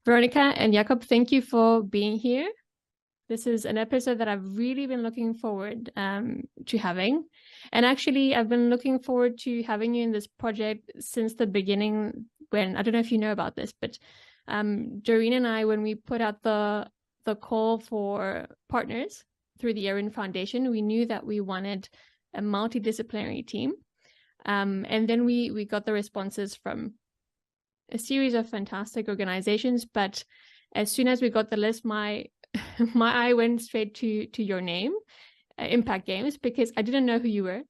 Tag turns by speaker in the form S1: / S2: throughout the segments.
S1: Veronika and Jakob, thank you for being here. This is an episode that I've really been looking forward to having. And actually, I've been looking forward to having you in this project since the beginning when, I don't know if you know about this, but Doreen and I, when we put out the call for partners through the Erin Foundation, we knew that we wanted a multidisciplinary team. And then we got the responses from a series of fantastic organizations, but as soon as we got the list, my eye went straight to your name, Impact Games, because I didn't know who you were,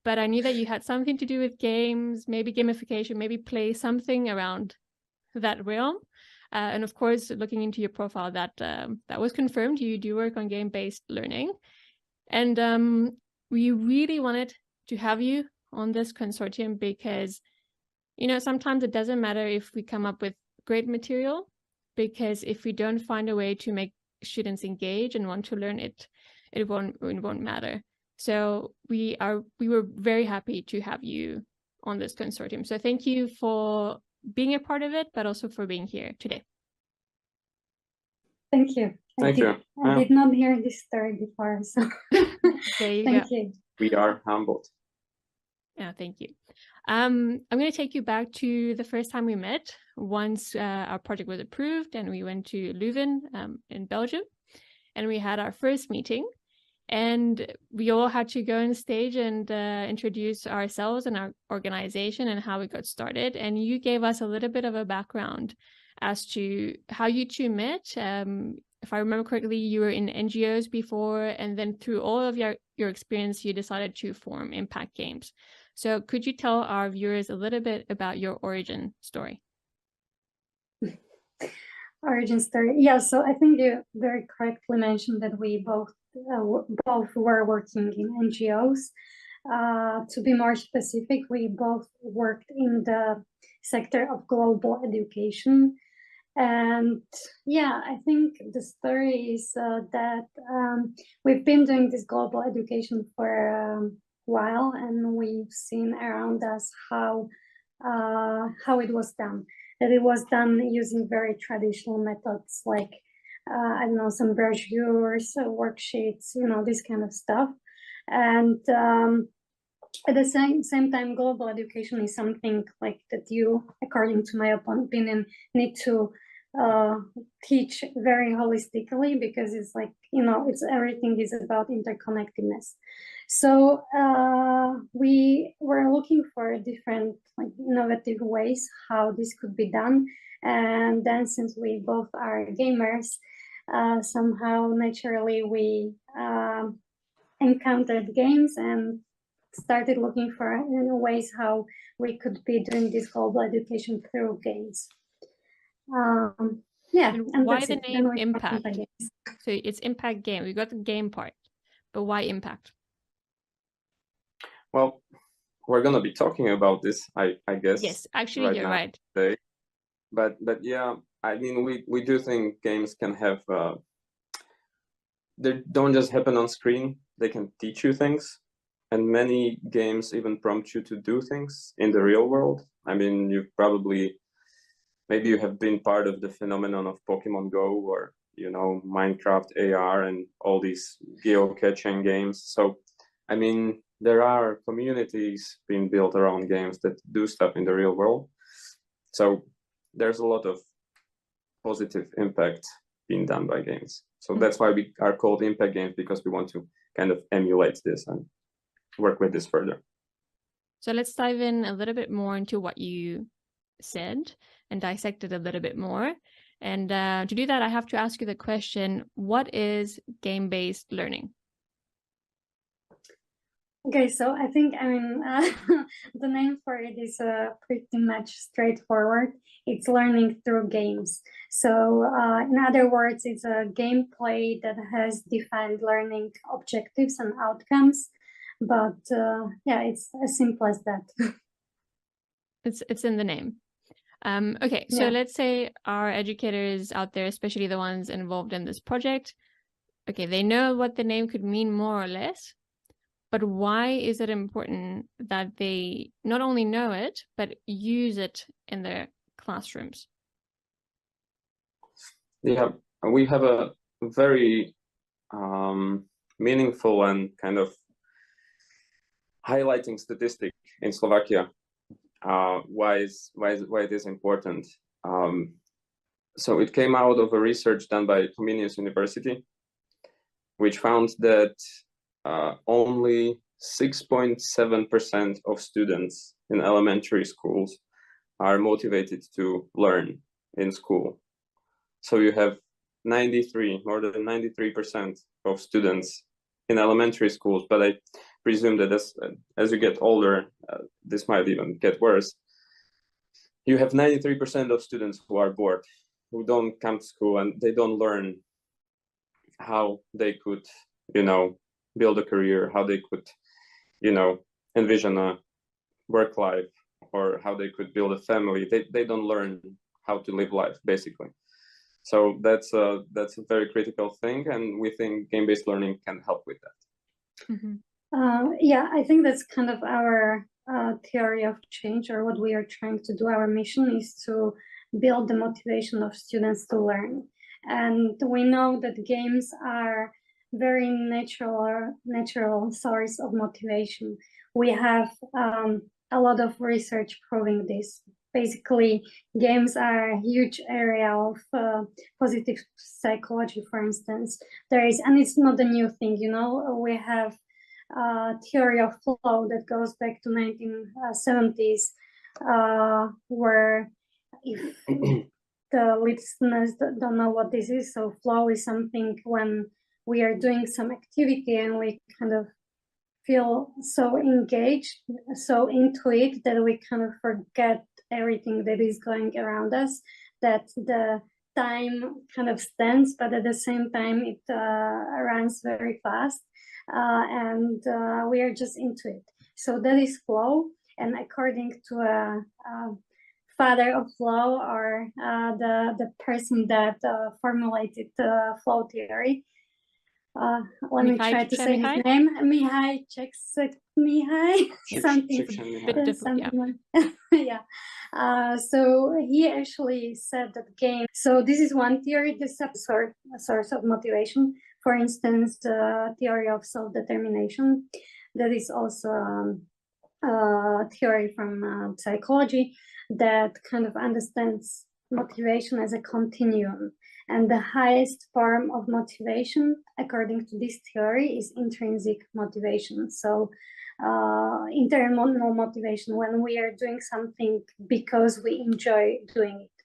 S1: but I knew that you had something to do with games, maybe gamification, maybe play, something around that realm. And of course, looking into your profile, that was confirmed. You do work on game-based learning, and we really wanted to have you on this consortium because, you know, sometimes it doesn't matter if we come up with great material, because if we don't find a way to make students engage and want to learn it, it won't matter. So we were very happy to have you on this consortium. So thank you for being a part of it, but also for being here today.
S2: Thank you.
S3: Thank you.
S2: I did not hear this story before, so thank you.
S3: We are humbled.
S1: Yeah, thank you. I'm going to take you back to the first time we met, once our project was approved and we went to Leuven in Belgium, and we had our first meeting, and we all had to go on stage and introduce ourselves and our organization and how we got started. And you gave us a little bit of a background as to how you two met. If I remember correctly, you were in NGOs before, and then through all of your experience, you decided to form Impact Games. So could you tell our viewers a little bit about your origin story?
S2: Origin story. Yeah, so I think you very correctly mentioned that we both were working in NGOs. To be more specific, we both worked in the sector of global education. And yeah, I think the story is that we've been doing this global education for a while, and we've seen around us how it was done. That it was done using very traditional methods, like I don't know, some brochures, worksheets, you know, this kind of stuff. And at the same time, global education is something like that you, according to my opinion, need to teach very holistically, because it's like, you know, everything is about interconnectedness. So we were looking for different, like, innovative ways how this could be done. And then, since we both are gamers, somehow naturally we encountered games and started looking for ways how we could be doing this global education through games. Yeah.
S1: And why the name Impact? So it's Impact Game. We got the game part, but why Impact?
S3: Well, we're gonna be talking about this, I guess.
S1: Yes, actually, you're right.
S3: Today. But yeah, I mean, we do think games can have they don't just happen on screen. They can teach you things, and many games even prompt you to do things in the real world. I mean, maybe you have been part of the phenomenon of Pokemon Go, or, you know, Minecraft AR and all these geocaching games. So, I mean, there are communities being built around games that do stuff in the real world. So there's a lot of positive impact being done by games. So that's why we are called Impact Games, because we want to kind of emulate this and work with this further.
S1: So let's dive in a little bit more into what you said and dissect it a little bit more. And to do that, I have to ask you the question, what is game-based learning?
S2: Okay, so I think, I mean, the name for it is pretty much straightforward. It's learning through games. So in other words, it's a gameplay that has defined learning objectives and outcomes. But yeah, it's as simple as that.
S1: It's in the name. Okay, so let's say our educators out there, especially the ones involved in this project, okay, they know what the name could mean more or less, but why is it important that they not only know it, but use it in their classrooms?
S3: Yeah, we have a very meaningful and kind of highlighting statistic in Slovakia. Why it is important? So it came out of a research done by Comenius University, which found that only 6.7% of students in elementary schools are motivated to learn in school. So you have more than 93% of students in elementary schools, but I presume that as you get older, this might even get worse. You have 93% of students who are bored, who don't come to school, and they don't learn how they could, build a career, how they could, envision a work life, or how they could build a family. They don't learn how to live life, basically. So that's a very critical thing, and we think game-based learning can help with that.
S2: Mm-hmm. Yeah, I think that's kind of our theory of change, or what we are trying to do. Our mission is to build the motivation of students to learn. And we know that games are very natural source of motivation. We have a lot of research proving this. Basically, games are a huge area of positive psychology, for instance. And it's not a new thing, we have theory of flow that goes back to 1970s, where if the listeners don't know what this is, so flow is something when we are doing some activity and we kind of feel so engaged, so into it, that we kind of forget everything that is going around us, that the time kind of stands, but at the same time it runs very fast, and we are just into it. So that is flow. And according to a father of flow, or the person that formulated flow theory, let me try to say his name. Mihai Csikszentmihalyi, something. Yeah. So he actually said that game. So this is one theory. This is a source of motivation. For instance, the theory of self-determination. That is also a theory from psychology that kind of understands motivation as a continuum. And the highest form of motivation, according to this theory, is intrinsic motivation. So internal motivation, when we are doing something because we enjoy doing it.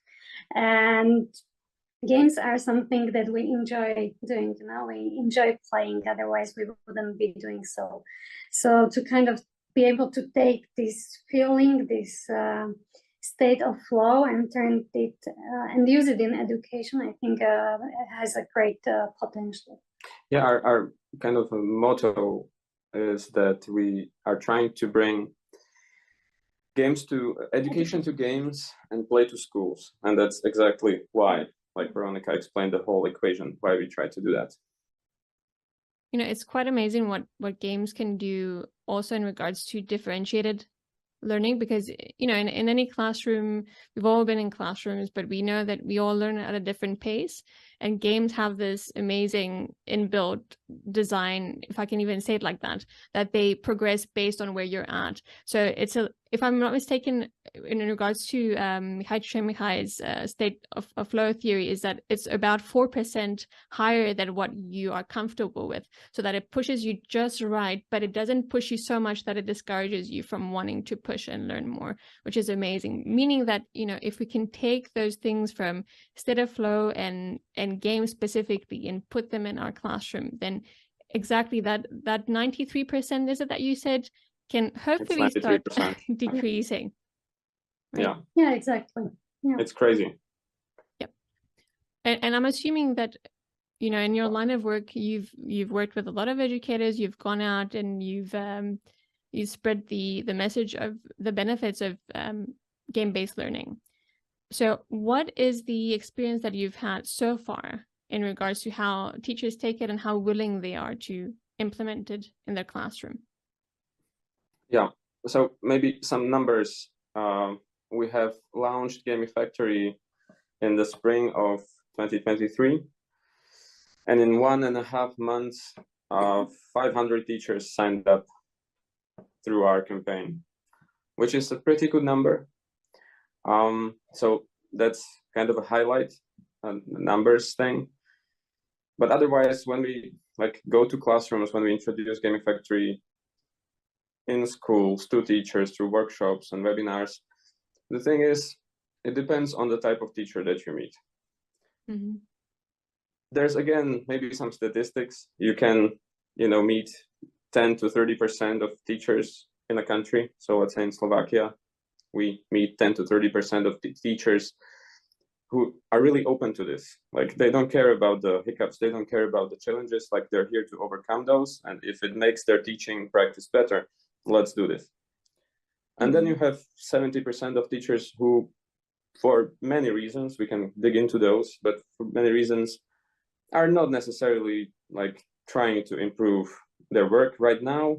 S2: And games are something that we enjoy doing, we enjoy playing, otherwise we wouldn't be doing so. So to kind of be able to take this feeling, this state of flow, and turn it and use it in education, I think it has a great potential.
S3: Yeah, our kind of motto is that we are trying to bring education to games and play to schools, and that's exactly why, like Veronika explained, the whole equation, why we try to do that.
S1: It's quite amazing what games can do also in regards to differentiated learning, because in any classroom, we've all been in classrooms, but we know that we all learn at a different pace, and games have this amazing inbuilt design, if I can even say it like that they progress based on where you're at. So if I'm not mistaken, in regards to Mihai Csikszentmihalyi's state of flow theory, is that it's about 4% higher than what you are comfortable with, so that it pushes you just right, but it doesn't push you so much that it discourages you from wanting to push and learn more, which is amazing. Meaning that, if we can take those things from state of flow and games specifically and put them in our classroom, then exactly that 93%, is it that you said, can hopefully start decreasing.
S3: Right?
S2: Yeah, exactly. Yeah.
S3: It's crazy.
S1: Yep. And I'm assuming that, in your line of work, you've worked with a lot of educators, you've gone out and you've spread the message of the benefits of game-based learning. So what is the experience that you've had so far in regards to how teachers take it and how willing they are to implement it in their classroom?
S3: Yeah, so maybe some numbers. We have launched Gamifactory in the spring of 2023. And in 1.5 months, 500 teachers signed up through our campaign, which is a pretty good number. So that's kind of a highlight, numbers thing. But otherwise, when we go to classrooms, when we introduce Gaming Factory in schools to teachers through workshops and webinars, the thing is, it depends on the type of teacher that you meet.
S1: Mm-hmm.
S3: There's, again, maybe some statistics. You can, meet 10 to 30% of teachers in a country. So let's say in Slovakia, we meet 10 to 30% of the teachers who are really open to this. Like, they don't care about the hiccups, they don't care about the challenges, like they're here to overcome those. And if it makes their teaching practice better, let's do this. And then you have 70% of teachers who, for many reasons, we can dig into those, but for many reasons, are not necessarily trying to improve their work right now.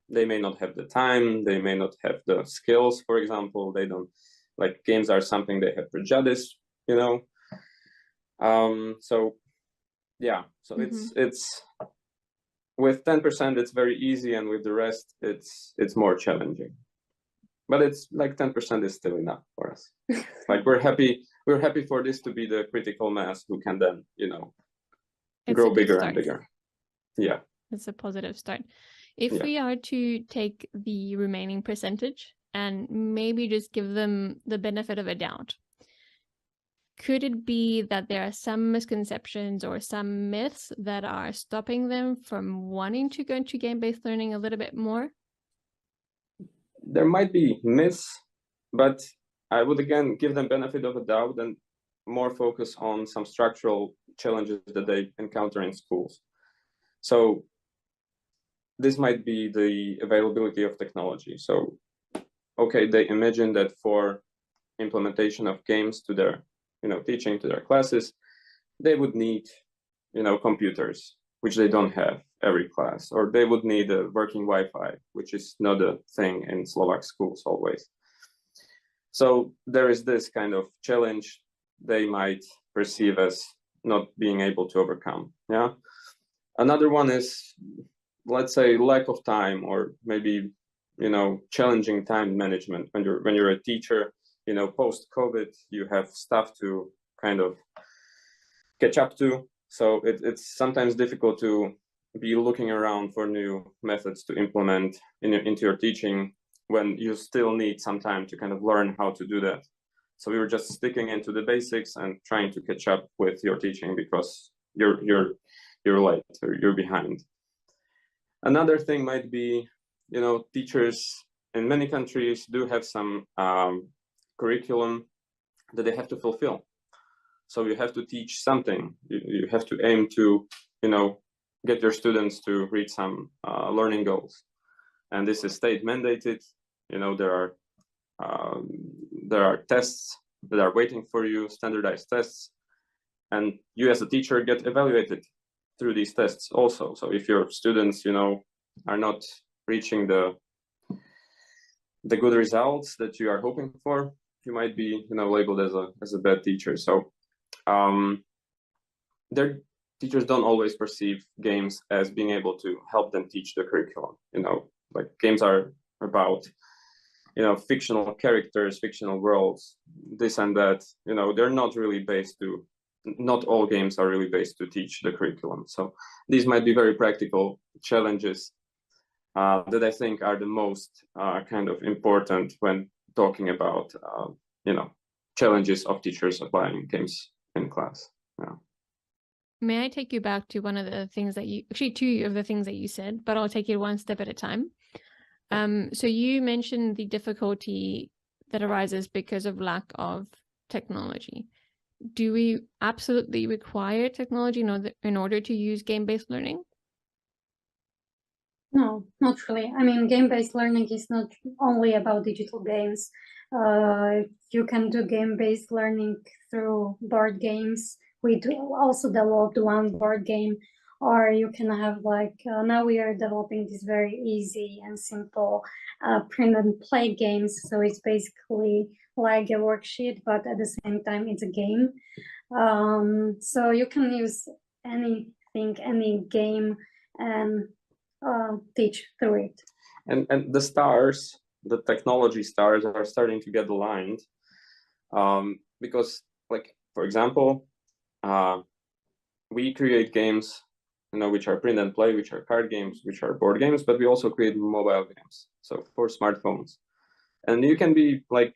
S3: They may not have the time, they may not have the skills, for example. They don't, games are something they have prejudice, so yeah, so it's with 10% it's very easy, and with the rest it's more challenging. But it's 10% is still enough for us. We're happy for this to be the critical mass who can then, grow bigger and bigger. Yeah.
S1: It's a positive start. If we are to take the remaining percentage and maybe just give them the benefit of a doubt, could it be that there are some misconceptions or some myths that are stopping them from wanting to go into game-based learning a little bit more?
S3: There might be myths, but I would again give them benefit of a doubt and more focus on some structural challenges that they encounter in schools. So this might be the availability of technology. So, okay, they imagine that for implementation of games to their, teaching to their classes, they would need, computers, which they don't have every class, or they would need a working Wi-Fi, which is not a thing in Slovak schools always. So there is this kind of challenge they might perceive as not being able to overcome. Yeah. Another one is, let's say, lack of time, or maybe, challenging time management. When you're a teacher, post-COVID, you have stuff to kind of catch up to. So it's sometimes difficult to be looking around for new methods to implement into your teaching when you still need some time to kind of learn how to do that. So we were just sticking into the basics and trying to catch up with your teaching because you're late or you're behind. Another thing might be, teachers in many countries do have some curriculum that they have to fulfill. So you have to teach something. You have to aim to, get your students to reach some learning goals. And this is state mandated. There are tests that are waiting for you, standardized tests. And you as a teacher get evaluated through these tests also. So if your students, are not reaching the good results that you are hoping for, you might be, labeled as a bad teacher. So their teachers don't always perceive games as being able to help them teach the curriculum. Games are about, fictional characters, fictional worlds, this and that. They're not really based to, not all games are really based to teach the curriculum. So these might be very practical challenges that I think are the most kind of important when talking about, challenges of teachers applying games in class. Yeah.
S1: May I take you back to one of the things that two of the things that you said, but I'll take it one step at a time. So you mentioned the difficulty that arises because of lack of technology. Do we absolutely require technology in order to use game-based learning?
S2: No, not really. I mean, game-based learning is not only about digital games. You can do game-based learning through board games. We do also developed one board game, or you can have now we are developing this very easy and simple print and play games. So it's basically like a worksheet, but at the same time it's a game. So you can use anything, any game, and teach through it.
S3: And the stars, the technology stars, are starting to get aligned, because, like, for example, we create games, which are print and play, which are card games, which are board games, but we also create mobile games, so for smartphones. And you can be like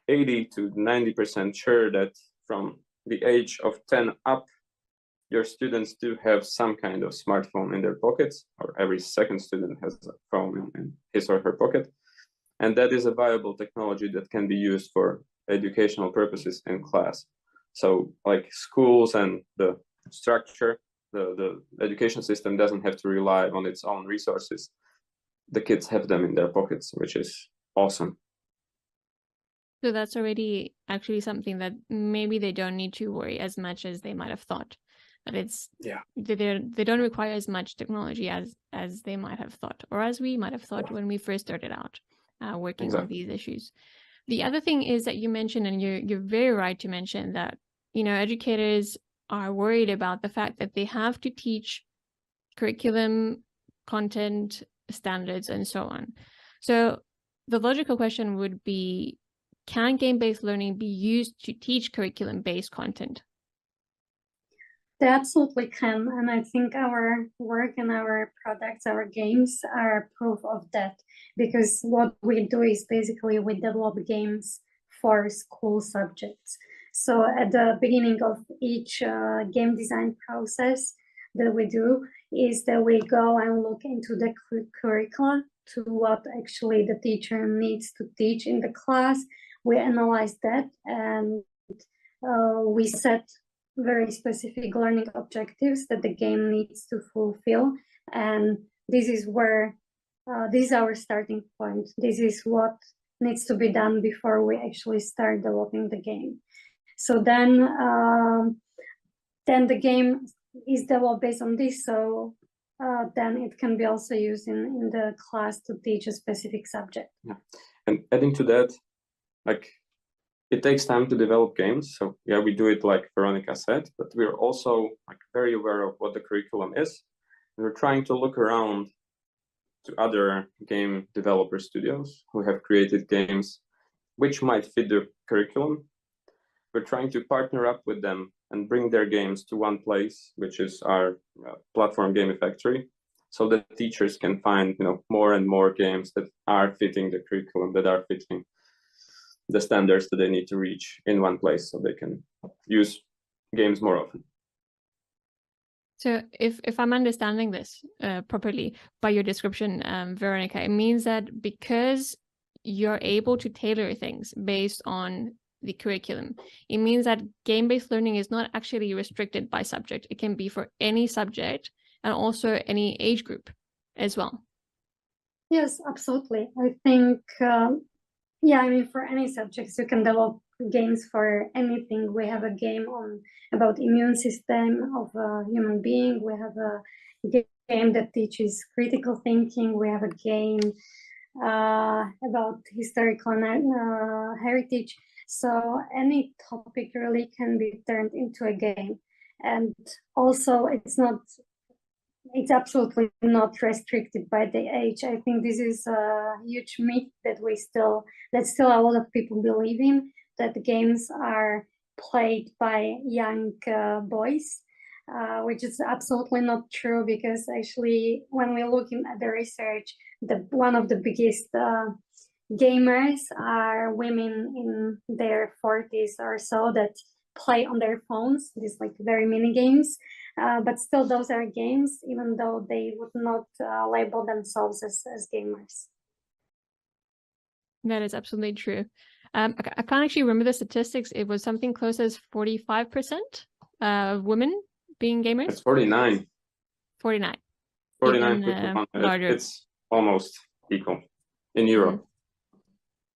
S3: 80 to 90% sure that from the age of 10 up, your students do have some kind of smartphone in their pockets, or every second student has a phone in his or her pocket. And that is a viable technology that can be used for educational purposes in class. So like schools and the structure, the education system doesn't have to rely on its own resources. The kids have them in their pockets, which is awesome.
S1: So that's already actually something that maybe they don't need to worry as much as they might have thought. That it's they don't require as much technology as they might have thought, or as we might have thought when we first started out working on these issues. The other thing is that you mentioned, and you're very right to mention that, educators are worried about the fact that they have to teach curriculum, content, standards, and so on. So the logical question would be, can game-based learning be used to teach curriculum-based content?
S2: They absolutely can, and I think our work and our products, our games, are proof of that, because what we do is basically we develop games for school subjects. So at the beginning of each game design process that we do is that we go and look into the curricula, to what actually the teacher needs to teach in the class. We analyze that, and we set very specific learning objectives that the game needs to fulfill. And this is where, this is our starting point. This is what needs to be done before we actually start developing the game. So then the game is developed based on this. So then it can be also used in the class to teach a specific subject.
S3: Yeah, and adding to that, like, it takes time to develop games. So yeah, we do it like Veronika said, but we're also like very aware of what the curriculum is. And we're trying to look around to other game developer studios who have created games which might fit the curriculum. We're trying to partner up with them and bring their games to one place, which is our platform Game Factory, so that teachers can find more and more games that are fitting the curriculum, that are fitting the standards that they need to reach in one place, so they can use games more often.
S1: So if I'm understanding this properly by your description, Veronika, it means that because you're able to tailor things based on the curriculum, it means that game-based learning is not actually restricted by subject. It can be for any subject and also any age group as well.
S2: Yes, absolutely. I think yeah, I mean, for any subjects, you can develop games for anything. We have a game about immune system of a human being. We have a game that teaches critical thinking. We have a game about historical heritage. So any topic really can be turned into a game. And also, it's absolutely not restricted by the age. I think this is a huge myth that still a lot of people believe in, that games are played by young boys, which is absolutely not true, because actually when we look at the research, one of the biggest gamers are women in their 40s or so that play on their phones, these like very mini games. But still, those are games, even though they would not label themselves as gamers.
S1: That is absolutely true. I can't actually remember the statistics. It was something close as 45% of women being gamers.
S3: It's 49.
S1: 49.
S3: 49.
S1: Larger.
S3: It's almost equal in Europe.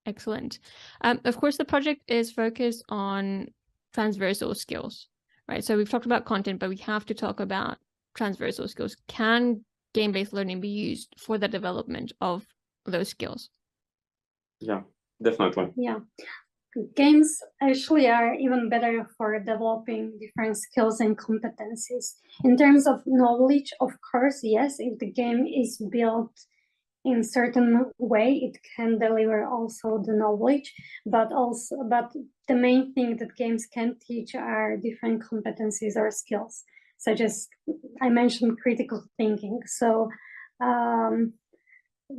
S1: Excellent. Of course, the project is focused on transversal skills, right? So we've talked about content, but we have to talk about transversal skills. Can game-based learning be used for the development of those skills?
S3: Yeah, definitely.
S2: Yeah, games actually are even better for developing different skills and competencies. In terms of knowledge, of course, yes, if the game is built in certain way, it can deliver also the knowledge, but the main thing that games can teach are different competencies or skills, such as I mentioned critical thinking. So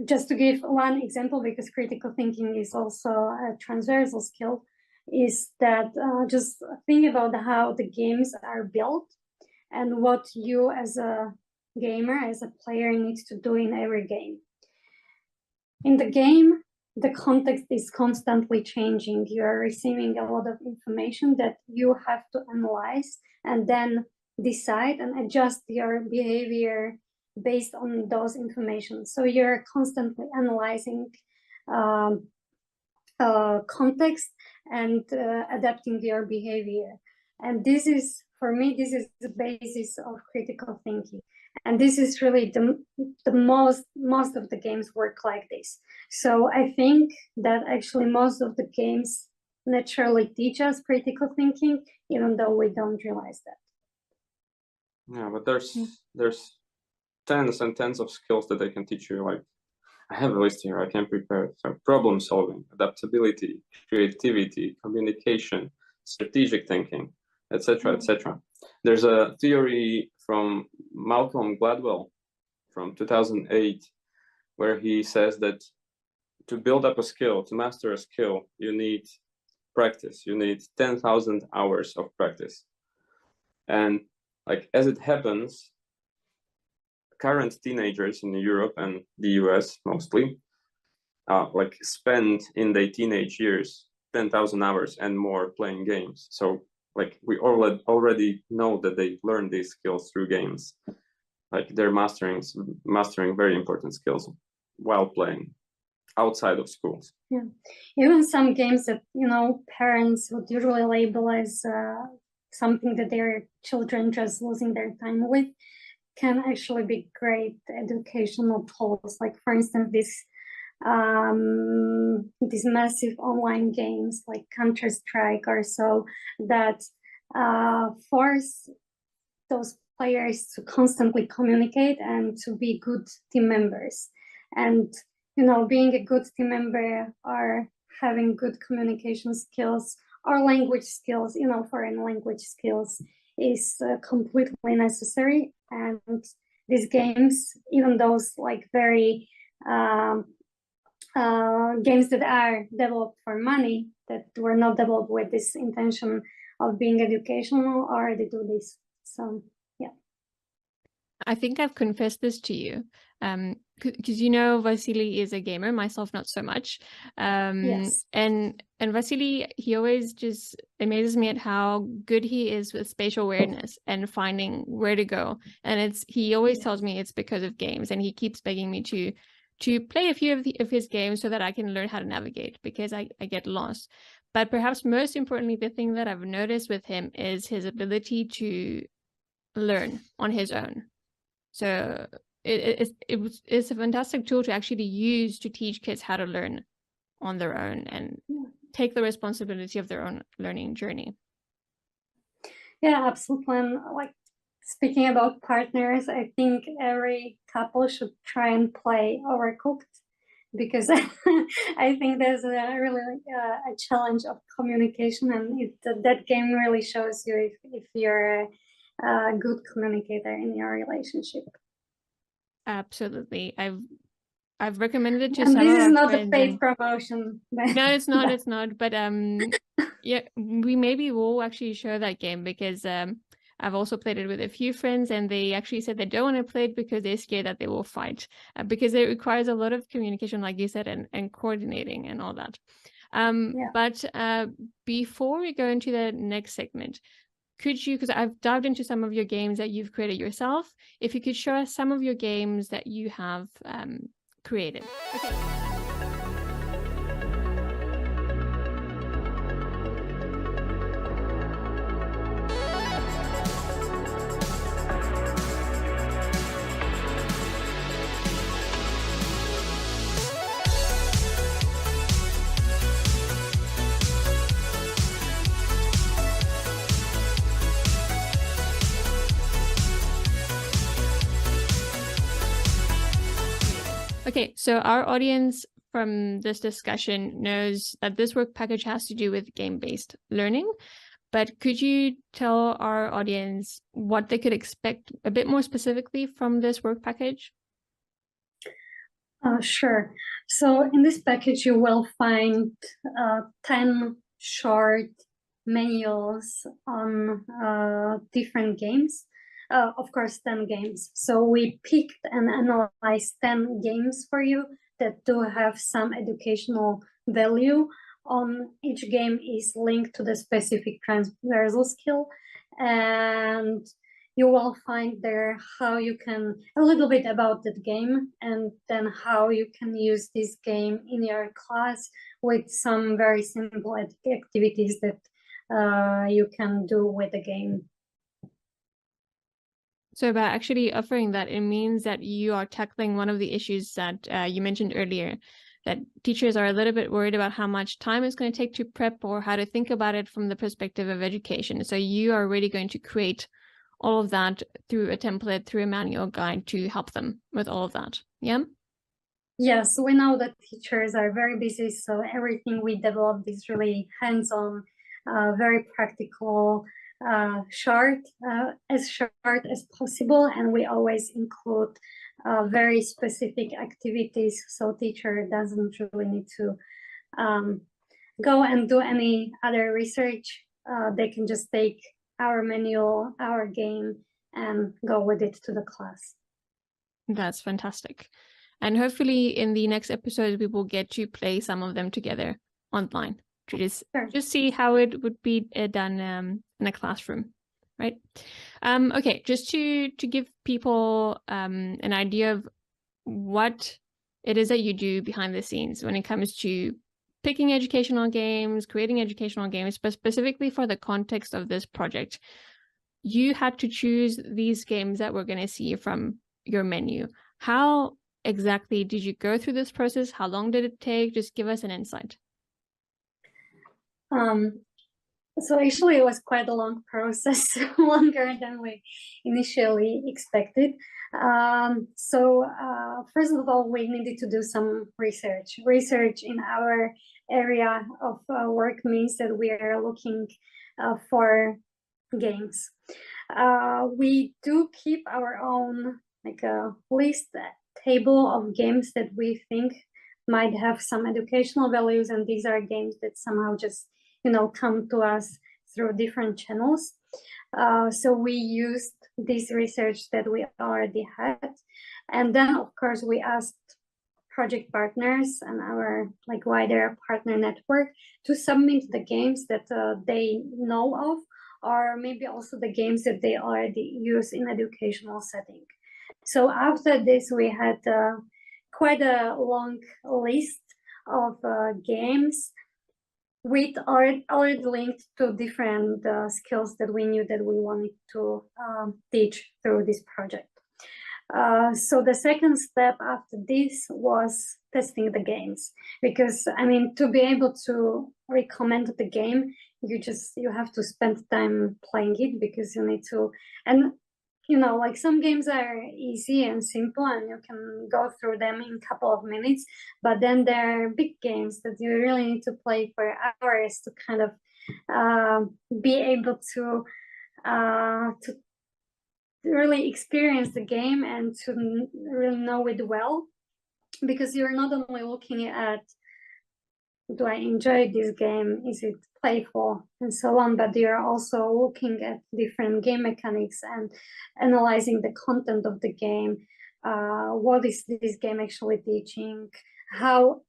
S2: just to give one example, because critical thinking is also a transversal skill, is that just think about how the games are built and what you as a gamer, as a player, needs to do in every game. In the game, the context is constantly changing. You are receiving a lot of information that you have to analyze and then decide and adjust your behavior based on those information. So you're constantly analyzing context and adapting your behavior. And this is, for me, this is the basis of critical thinking. And this is really the most of the games work like this. So I think that actually most of the games naturally teach us critical thinking, even though we don't realize that.
S3: Yeah, but there's tens and tens of skills that they can teach you. Like, I have a list here, I can prepare. So problem solving, adaptability, creativity, communication, strategic thinking, etc., etc. There's a theory from Malcolm Gladwell from 2008, where he says that to build up a skill, to master a skill, you need practice. You need 10,000 hours of practice. And like, as it happens, current teenagers in Europe and the US mostly, like, spend in their teenage years 10,000 hours and more playing games. So like, we already know that they learn these skills through games. Like, they're mastering very important skills while playing outside of schools.
S2: Yeah, even some games that, you know, parents would usually label as something that their children just losing their time with, can actually be great educational tools. Like, for instance, these massive online games like Counter-Strike or so, that force those players to constantly communicate and to be good team members. And, you know, being a good team member or having good communication skills or language skills, you know, foreign language skills, is completely necessary. And these games, even those like very games that are developed for money, that were not developed with this intention of being educational, already do this. So yeah,
S1: I think I've confessed this to you, because you know, Vasily is a gamer, myself not so much.
S2: yes.
S1: And Vasily, he always just amazes me at how good he is with spatial awareness and finding where to go. And he always tells me it's because of games, and he keeps begging me to play a few of his games so that I can learn how to navigate, because I get lost. But perhaps most importantly, the thing that I've noticed with him is his ability to learn on his own. So it's a fantastic tool to actually use to teach kids how to learn on their own and take the responsibility of their own learning journey.
S2: Yeah, absolutely. And like, speaking about partners, I think every couple should try and play Overcooked, because I think there's a really a challenge of communication, and that game really shows you if you're a good communicator in your relationship.
S1: Absolutely. I've recommended it to
S2: and
S1: some
S2: this
S1: of
S2: is
S1: our
S2: not a
S1: friends
S2: paid promotion.
S1: No, it's not. It's not. But yeah, we maybe will actually show that game, because I've also played it with a few friends, and they actually said they don't want to play it because they're scared that they will fight, because it requires a lot of communication, like you said, and coordinating and all that. But before we go into the next segment, could you, because I've dived into some of your games that you've created yourself, if you could show us some of your games that you have created. Okay. Okay, so our audience from this discussion knows that this work package has to do with game-based learning, but could you tell our audience what they could expect a bit more specifically from this work package?
S2: Sure. So in this package, you will find 10 short manuals on different games. Of course, 10 games. So we picked and analyzed 10 games for you that do have some educational value. On each game is linked to the specific transversal skill, and you will find there how you can, a little bit about that game, and then how you can use this game in your class with some very simple activities that you can do with the game.
S1: So by actually offering that, it means that you are tackling one of the issues that you mentioned earlier, that teachers are a little bit worried about how much time it's going to take to prep or how to think about it from the perspective of education. So you are really going to create all of that through a template, through a manual guide to help them with all of that. Yeah?
S2: Yes, we know that teachers are very busy, so everything we developed is really hands-on, very practical, short as possible, and we always include very specific activities, so teacher doesn't really need to go and do any other research. They can just take our manual, our game, and go with it to the class.
S1: That's fantastic. And hopefully in the next episode, we will get to play some of them together online to just see how it would be done in a classroom, right? Okay, just to give people an idea of what it is that you do behind the scenes when it comes to picking educational games, creating educational games, but specifically for the context of this project, you had to choose these games that we're going to see from your menu. How exactly did you go through this process? How long did it take? Just give us an insight.
S2: So actually it was quite a long process, longer than we initially expected. First of all, we needed to do some research. Research in our area of work means that we are looking for games. We do keep our own list table of games that we think might have some educational values, and these are games that somehow just come to us through different channels. So we used this research that we already had, and then of course we asked project partners and our wider partner network to submit the games that they know of, or maybe also the games that they already use in educational setting. So after this, we had quite a long list of games with already linked to different skills that we knew that we wanted to teach through this project. So the second step after this was testing the games, because to be able to recommend the game, you have to spend time playing it, because you need to, and some games are easy and simple and you can go through them in a couple of minutes, but then there are big games that you really need to play for hours to kind of be able to really experience the game and to really know it well, because you're not only looking at, do I enjoy this game, is it playful, and so on, but you're also looking at different game mechanics and analyzing the content of the game. What is this game actually teaching? How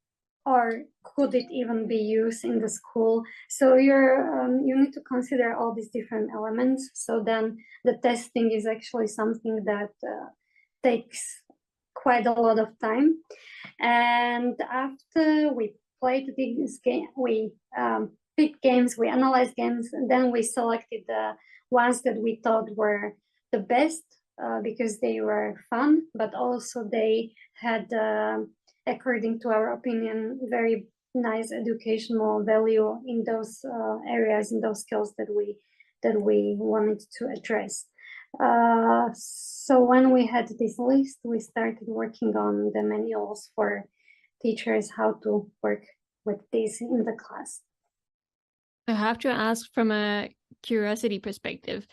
S2: or could it even be used in the school? So you need to consider all these different elements. So then the testing is actually something that takes quite a lot of time. And after we played this game, we picked games, we analyzed games, and then we selected the ones that we thought were the best because they were fun, but also they had, according to our opinion, very nice educational value in those areas, in those skills that we wanted to address. So when we had this list, we started working on the manuals for teachers how to work with this in the class.
S1: I have to ask from a curiosity perspective,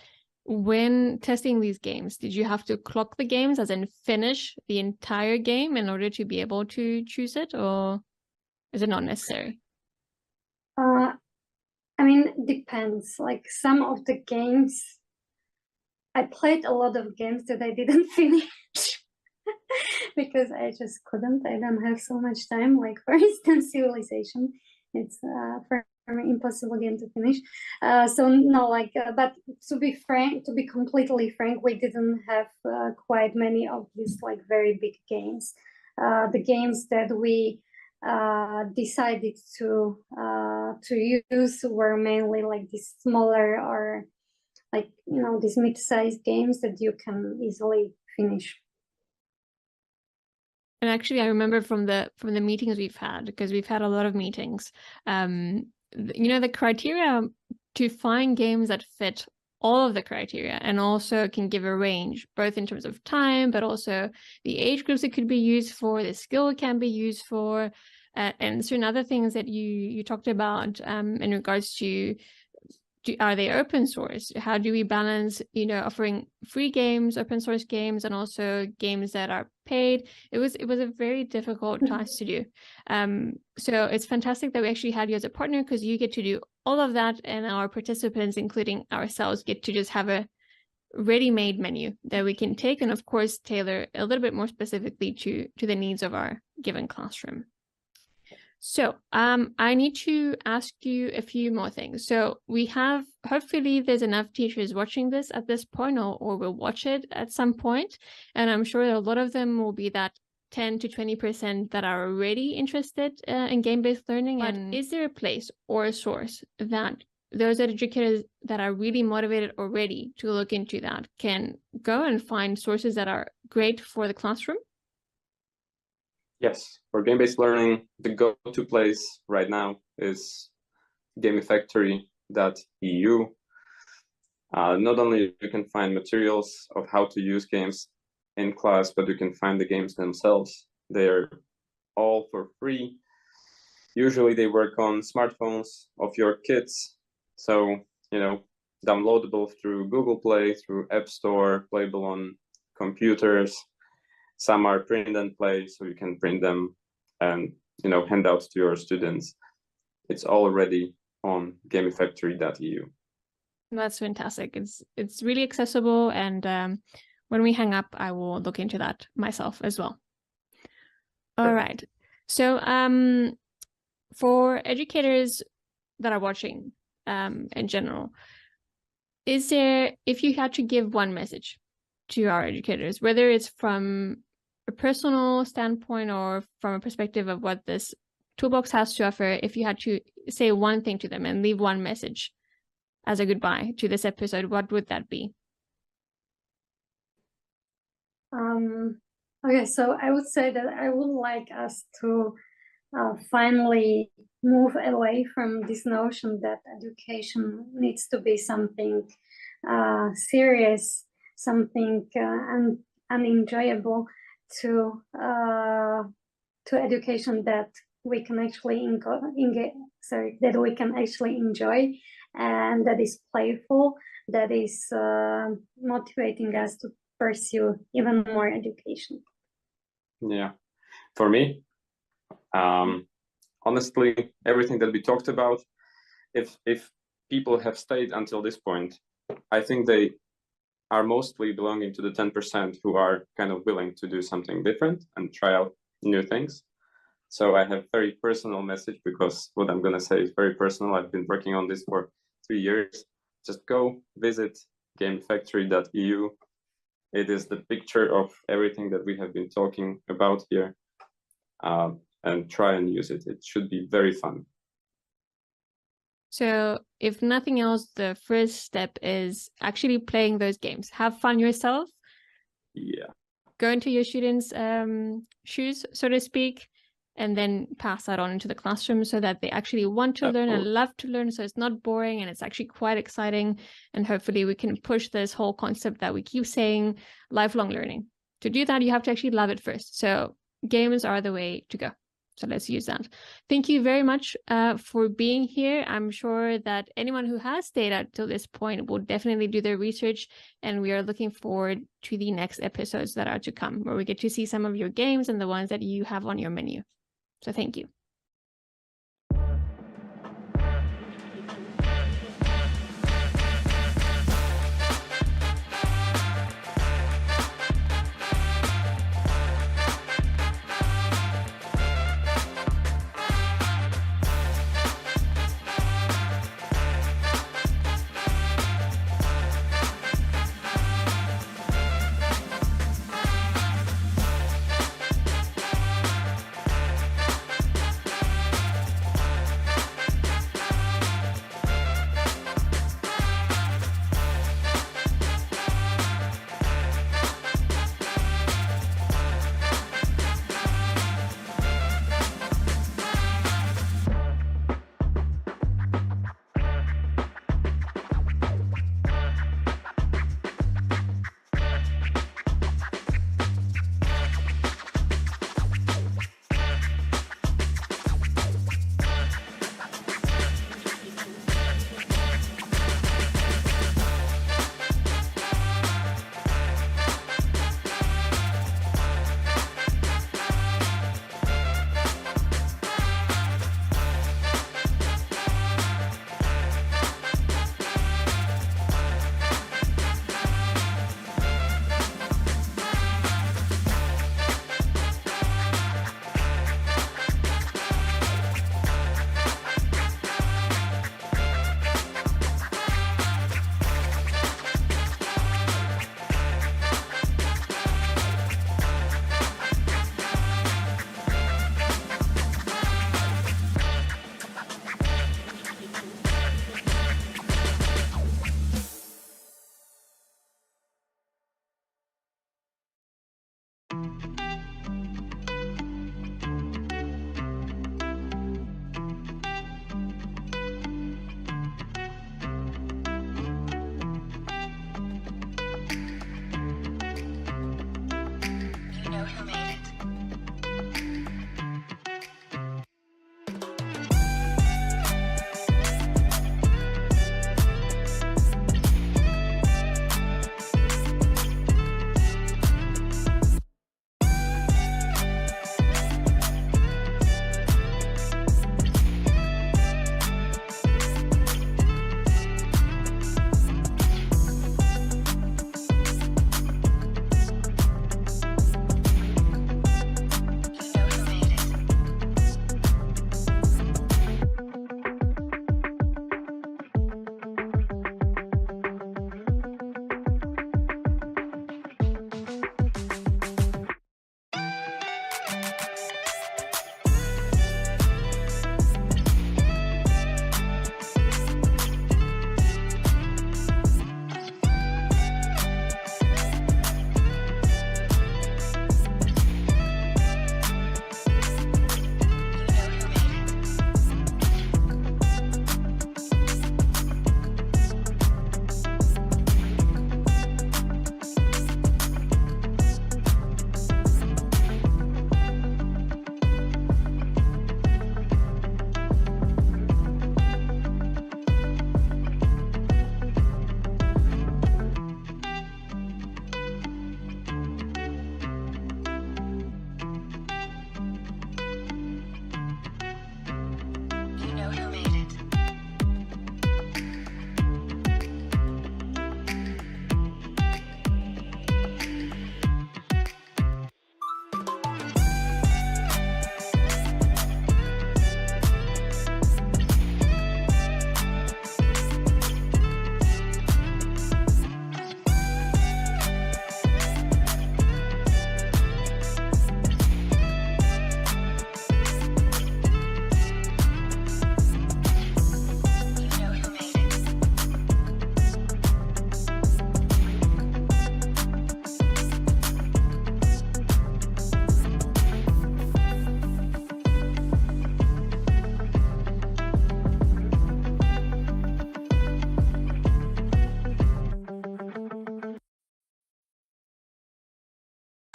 S1: when testing these games, did you have to clock the games, as in finish the entire game in order to be able to choose it, or is it not necessary?
S2: I mean, it depends. Like some of the games, I played a lot of games that I didn't finish because I just couldn't. I don't have so much time. Like for instance, Civilization, it's for me impossible game to finish. So no, like, but to be frank, to be completely frank, we didn't have quite many of these like very big games. The games that we decided to use were mainly like these smaller or like, you know, these mid-sized games that you can easily finish.
S1: And actually, I remember from the meetings we've had, because we've had a lot of meetings, you know, the criteria to find games that fit all of the criteria and also can give a range, both in terms of time, but also the age groups it could be used for, the skill it can be used for, and certain other things that you talked about in regards to are they open source? How do we balance, you know, offering free games, open source games, and also games that are paid? It was a very difficult task to do. So it's fantastic that we actually had you as a partner, because you get to do all of that, and our participants, including ourselves, get to just have a ready-made menu that we can take and of course tailor a little bit more specifically to the needs of our given classroom. So I need to ask you a few more things. So we have, hopefully there's enough teachers watching this at this point, or will watch it at some point. And I'm sure a lot of them will be that 10 to 20% that are already interested in game-based learning. But is there a place or a source that those educators that are really motivated already to look into that can go and find sources that are great for the classroom?
S3: Yes, for game-based learning, the go-to place right now is gamefactory.eu. Not only you can find materials of how to use games in class, but you can find the games themselves. They're all for free. Usually they work on smartphones of your kids. So, you know, downloadable through Google Play, through App Store, playable on computers. Some are print and play, so you can print them and, you know, hand out to your students. It's already on gamefactory.eu.
S1: That's fantastic. It's really accessible, and when we hang up, I will look into that myself as well. All right. So for educators that are watching in general, is there, if you had to give one message to our educators, whether it's from a personal standpoint or from a perspective of what this toolbox has to offer, if you had to say one thing to them and leave one message as a goodbye to this episode, what would that be?
S2: Okay, so I would say that I would like us to finally move away from this notion that education needs to be something serious, something unenjoyable, to education that we can actually that we can actually enjoy, and that is playful, that is motivating us to pursue even more education. Yeah,
S3: for me, honestly, everything that we talked about, if people have stayed until this point, I think they are mostly belonging to the 10% who are kind of willing to do something different and try out new things. So I have very personal message, because what I'm going to say is very personal. I've been working on this for 3 years. Just go visit gamefactory.eu. It is the picture of everything that we have been talking about here, and try and use it. It should be very fun.
S1: So if nothing else, the first step is actually playing those games. Have fun yourself.
S3: Yeah.
S1: Go into your students' shoes, so to speak. and then pass that on into the classroom so that they actually want to learn and love to learn. So it's not boring and it's actually quite exciting. And hopefully we can push this whole concept that we keep saying, lifelong learning. To do that, you have to actually love it first. So games are the way to go. So let's use that. Thank you very much for being here. I'm sure that anyone who has stayed up till this point will definitely do their research, and we are looking forward to the next episodes that are to come, where we get to see some of your games and the ones that you have on your menu. So thank you.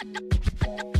S4: you.